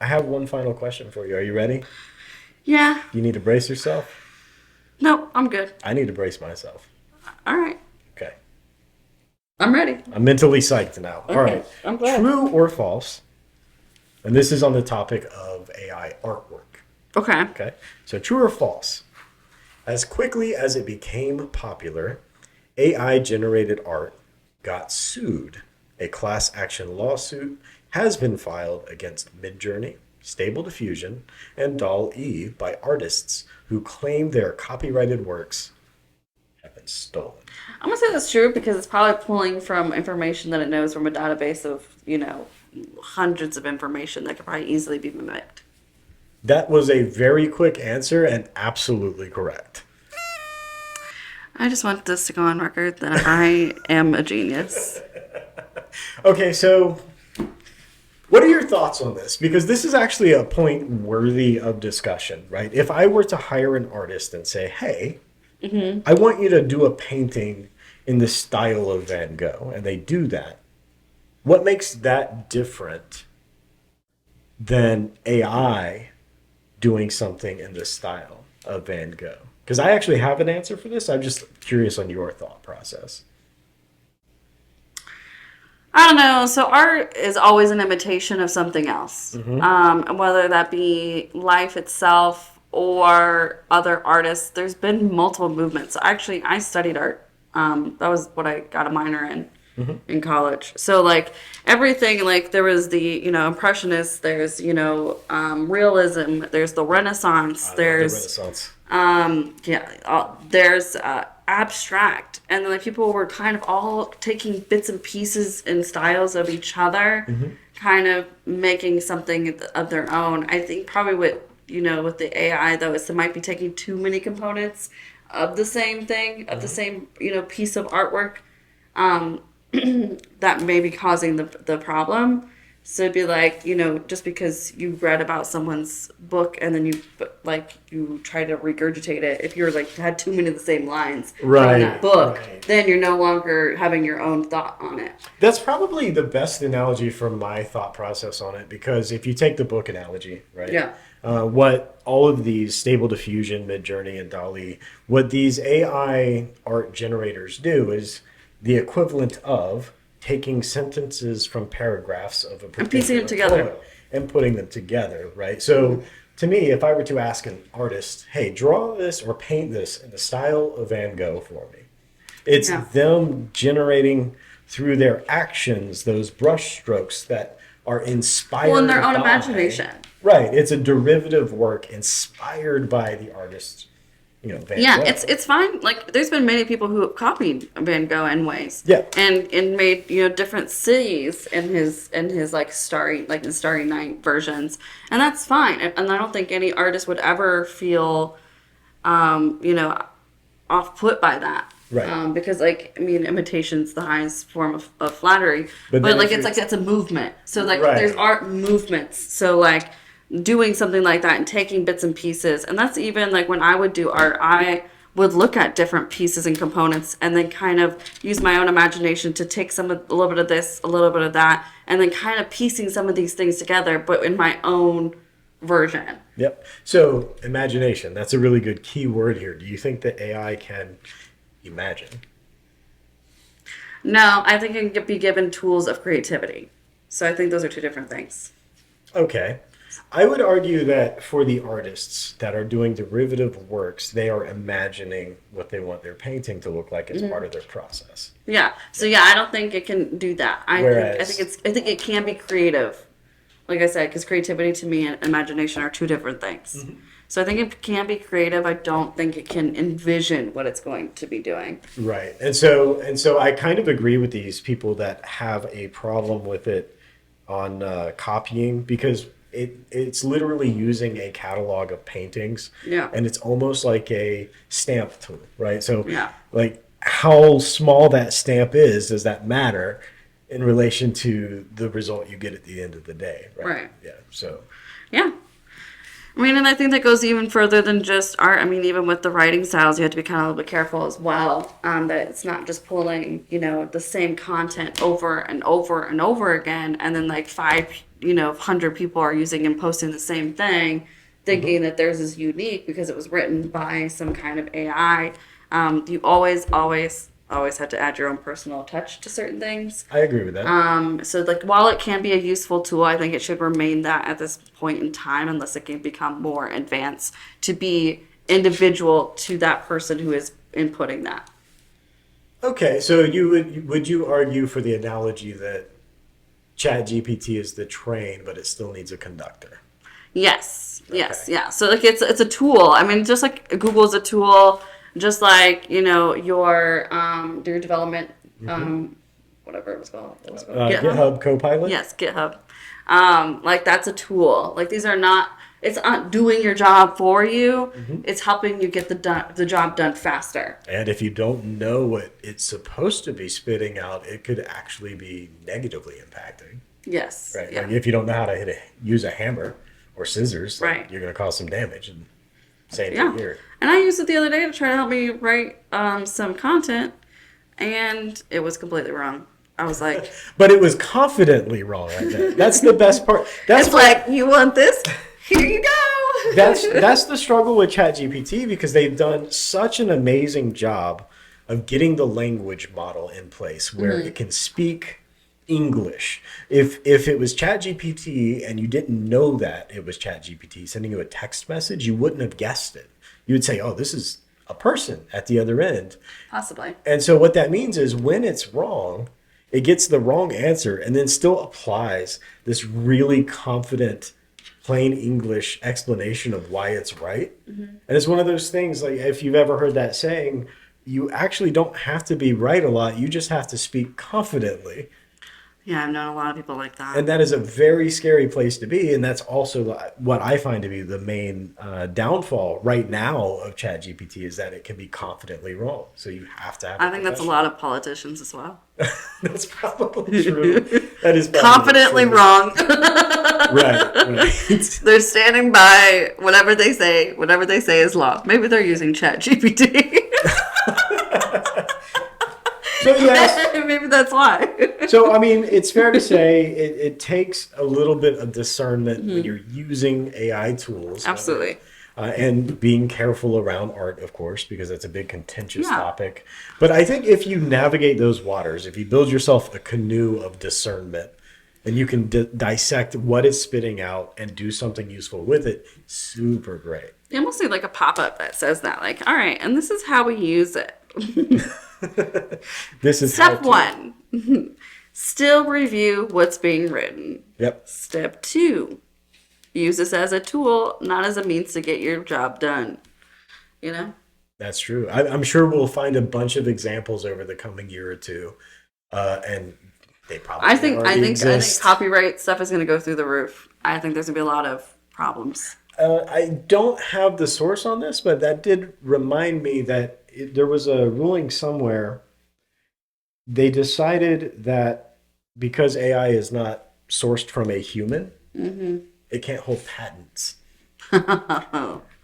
I have one final question for you. Are you ready? Yeah. You need to brace yourself. No, I'm good. I need to brace myself. All right. Okay. I'm ready. I'm mentally psyched now. All Okay. right. I'm glad. True or false? And this is on the topic of AI artwork. Okay. Okay. So, true or false? As quickly as it became popular, AI generated art got sued. A class action lawsuit has been filed against Midjourney, Stable Diffusion, and Doll E by artists who claim their copyrighted works have been stolen. I'm gonna say that's true because it's probably pulling from information that it knows from a database of, hundreds of information that could probably easily be mimicked. That was a very quick answer and absolutely correct. I just want this to go on record that I am a genius. Okay, so what are your thoughts on this? Because this is actually a point worthy of discussion, right? If I were to hire an artist and say, hey, I want you to do a painting in the style of Van Gogh, and they do that, what makes that different than AI doing something in the style of Van Gogh? Because I actually have an answer for this. I'm just curious on your thought process. I don't know. So art is always an imitation of something else, whether that be life itself or other artists. There's been multiple movements. Actually, I studied art. That was what I got a minor in college. So like everything, like there was the impressionists. There's realism. There's the Renaissance. I love the There's Renaissance. there's abstract, and then like people were kind of all taking bits and pieces and styles of each other, kind of making something of their own. I think probably with the AI though, is it might be taking too many components of the same thing, of the same piece of artwork, um, that may be causing the problem. So it'd be like, just because you read about someone's book and then you try to regurgitate it, if you're like had too many of the same lines from that Right, book, right. then you're no longer having your own thought on it. That's probably the best analogy from my thought process on it because if you take the book analogy, right? Yeah. What all of these Stable Diffusion, Midjourney, and DALL-E, what these AI art generators do is the equivalent of taking sentences from paragraphs of a And piecing particular it together. poem and putting them together, right? So to me, if I were to ask an artist, hey, draw this or paint this in the style of Van Gogh for me, it's Yeah. them generating through their actions those brush strokes that are inspired Well, in their own by. imagination. Right. It's a derivative work inspired by the artist, Van Yeah, Gogh. it's fine. Like there's been many people who have copied Van Gogh in ways. Yeah. And made, different cities in his like in Starry Night versions. And that's fine. And I don't think any artist would ever feel off put by that. Right. Because like I mean imitation's the highest form of flattery. But But then like if it's you're- like that's a movement. So like Right. there's art movements. So like doing something like that and taking bits and pieces. And that's even like when I would do art, I would look at different pieces and components and then kind of use my own imagination to take a little bit of this, a little bit of that, and then kind of piecing some of these things together, but in my own version. Yep. So imagination, that's a really good key word here. Do you think that AI can imagine? No, I think it can be given tools of creativity. So I think those are two different things. Okay. I would argue that for the artists that are doing derivative works, they are imagining what they want their painting to look like as part of their process. Yeah. So yeah, I don't think it can do that. Whereas- I think it can be creative. Like I said, because creativity to me and imagination are two different things. So I think it can be creative. I don't think it can envision what it's going to be doing. Right. And so I kind of agree with these people that have a problem with it on copying because it's literally using a catalog of paintings. Yeah. And it's almost like a stamp tool, right? So Yeah. like how small that stamp is, does that matter in relation to the result you get at the end of the day, right? Right. Yeah. So Yeah. I mean, and I think that goes even further than just art. I mean, even with the writing styles, you have to be kind of a little bit careful as well. That it's not just pulling, the same content over and over and over again, and then like 100 people are using and posting the same thing, thinking that theirs is unique because it was written by some kind of AI. You always have to add your own personal touch to certain things. I agree with that. So like while it can be a useful tool, I think it should remain that at this point in time, unless it can become more advanced to be individual to that person who is inputting that. Okay, so would you argue for the analogy that ChatGPT is the train, but it still needs a conductor? Yes. Okay. Yes. Yeah. So like it's a tool. I mean, just like Google is a tool, just like your development, whatever it was called. GitHub Copilot? Yes, GitHub. Like that's a tool. Like these are not. It's not doing your job for you. It's helping you get the job done faster. And if you don't know what it's supposed to be spitting out, it could actually be negatively impacting. Yes. Right. Yeah. Like if you don't know how to use a hammer or scissors, like, Right. you're going to cause some damage. And same Yeah. thing here. And I used it the other day to try to help me write some content, and it was completely wrong. I was like, But it was confidently wrong. I bet. That's the best part. That's it's like, you want this? Here you go. that's the struggle with ChatGPT, because they've done such an amazing job of getting the language model in place where it can speak English. If it was ChatGPT and you didn't know that it was ChatGPT sending you a text message, you wouldn't have guessed it. You would say, "Oh, this is a person at the other end." Possibly. And so what that means is when it's wrong, it gets the wrong answer and then still applies this really confident plain English explanation of why it's right. And it's one of those things, like if you've ever heard that saying, you actually don't have to be right a lot. You just have to speak confidently. Yeah, I've known a lot of people like that. And that is a very scary place to be. And that's also what I find to be the main downfall right now of ChatGPT, is that it can be confidently wrong. So you have to have I think that's a lot of politicians as well. That's probably true. That is probably Confidently true. wrong. Right. They're standing by whatever they say is law. Maybe they're using ChatGPT. So yes. Maybe that's why. So I mean, it's fair to say it takes a little bit of discernment when you're using AI tools. Absolutely. And being careful around art, of course, because that's a big contentious topic. But I think if you navigate those waters, if you build yourself a canoe of discernment, and you can dissect what it's spitting out and do something useful with it, super great. You almost need like a pop-up that says that, like, all right, and this is how we use it. This is Step 1, still review what's being written. Yep. Step 2, use this as a tool, not as a means to get your job done. You know? That's true. I'm sure we'll find a bunch of examples over the coming year or two, and they probably I think exist. copyright stuff is going to go through the roof. I think there's going to be a lot of problems. I don't have the source on this, but that did remind me that there was a ruling somewhere. They decided that because AI is not sourced from a human, it can't hold patents.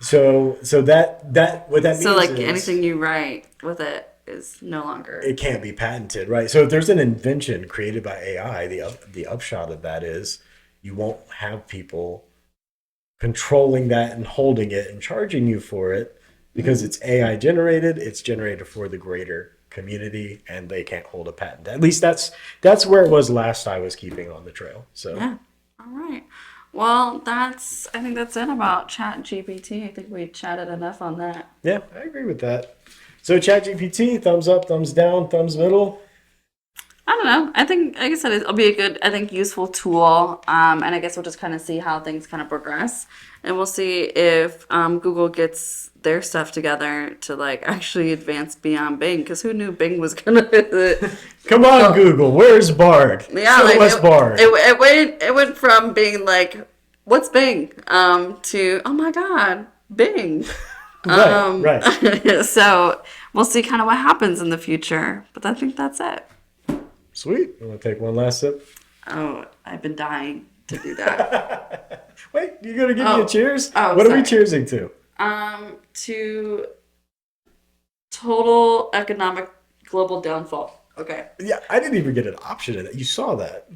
So that what that means. So like is anything you write with it is no longer. it can't be patented, right? So if there's an invention created by AI, the upshot of that is you won't have people controlling that and holding it and charging you for it, because it's AI generated. It's generated for the greater community, and they can't hold a patent. At least that's where it was last I was keeping on the trail. So Yeah. All right. Well, I think that's it about ChatGPT. I think we chatted enough on that. yeah, I agree with that. So ChatGPT, thumbs up, thumbs down, thumbs middle. I don't know. I think, like I said, it'll be a good, I think, useful tool. And I guess we'll just kind of see how things kind of progress. And we'll see if Google gets their stuff together to like actually advance beyond Bing. Because who knew Bing was going to... Come on, Google. Where's Bard? Yeah, Show like us Bard. It went from being like, what's Bing? To, oh my God, Bing. Right. So we'll see kind of what happens in the future. But I think that's it. Sweet. You want to take one last sip? Oh, I've been dying. to do that. Wait, you gonna give me a cheers? Oh, what sorry. are we cheersing to? To total economic global downfall. Okay. Yeah, I didn't even get an option in it. You saw that.